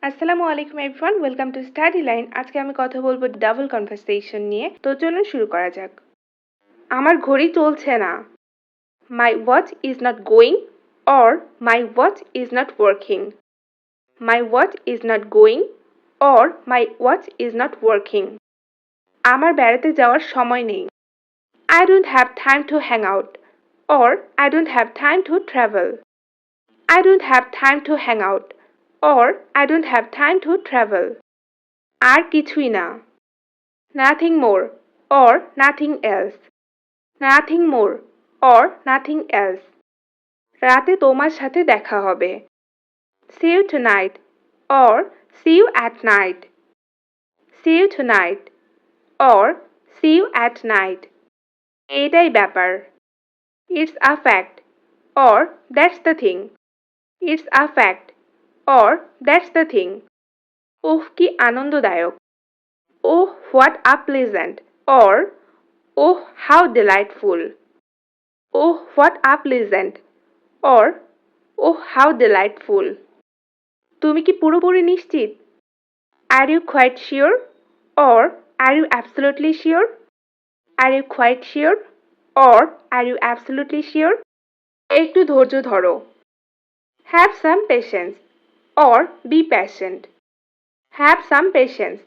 আসসালামু আলাইকুম everyone, welcome to স্টাডিলাইন। আজকে আমি কথা বলবো ডাবল কনভারসেশন নিয়ে। তো চলুন শুরু করা যাক। আমার ঘড়ি চলছে না। My watch is not going or my watch is not working. My watch is not going or my watch is not working. আমার বেড়াতে যাওয়ার সময় নেই। I don't have time to hang out or I don't have time to travel. I don't have time to hang out or I don't have time to travel. আর কিছুই না। Nothing more or nothing else. Nothing more or nothing else. রাতে তোমার সাথে দেখা হবে। See you tonight or see you at night. See you tonight or see you at night. এটাই ব্যাপার। It's a fact or that's the thing. It's a fact or that's the thing. ওহ কি আনন্দদায়ক। Oh what a pleasant or oh how delightful. Oh what a pleasant or oh how delightful. তুমি কি পুরোপুরি নিশ্চিত? Are you quite sure or are you absolutely sure? Are you quite sure or are you absolutely sure? একটু ধৈর্য ধরো। Have some patience or be patient. Have some patience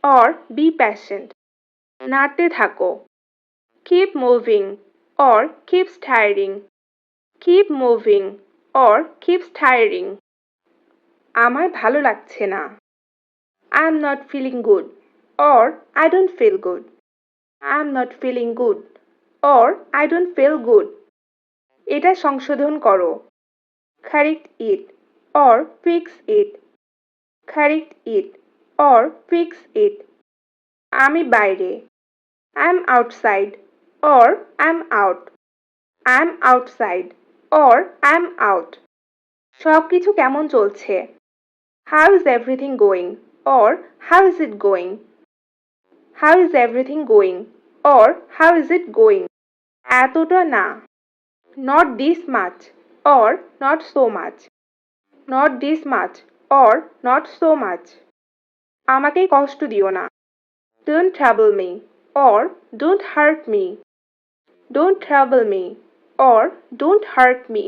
or be patient. নাড়তে থাকো। Keep moving or keeps tiring. Keep moving or keeps tiring. আমার ভালো লাগছে না। I'm not feeling good or I don't feel good. I'm not feeling good or I don't feel good. এটা সংশোধন করো। Correct it or fix it. Correct it or fix it. আমি বাইরে। I'm outside or I'm out. I'm outside or I'm out. সবকিছু কেমন চলছে? How is everything going or how is it going? How is everything going or how is it going? এতটা না। Not this much or not so much. Not this much or not so much. আমাকে কষ্ট দিও না। Don't trouble me or don't hurt me. Don't trouble me or don't hurt me.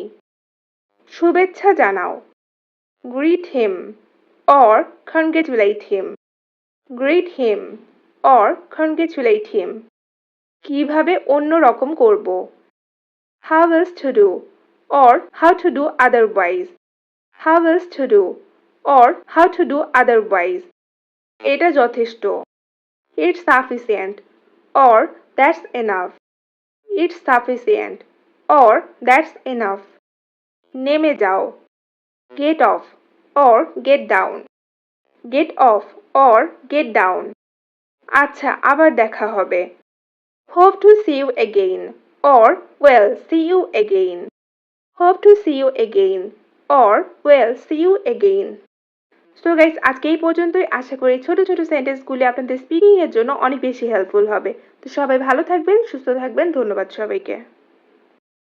শুভেচ্ছা জানাও। Greet him or congratulate him. Greet him or congratulate him. কিভাবে অন্য রকম করব? How else to do or how to do otherwise. How else to do or how to do otherwise. এটা যথেষ্ট। It's sufficient or that's enough. It's sufficient or that's enough. নেমে যাও। Get off or get down. Get off or get down. আচ্ছা, আবার দেখা হবে। Hope to see you again or well see you again. Hope to see you again or well see you again. So guys, আজকে এই পর্যন্তই। আশা করি ছোট ছোট সেন্টেন্সগুলি আপনাদের স্পিকিং এর জন্য অনেক বেশি হেল্পফুল হবে। তো সবাই ভালো থাকবেন, সুস্থ থাকবেন। ধন্যবাদ সবাইকে।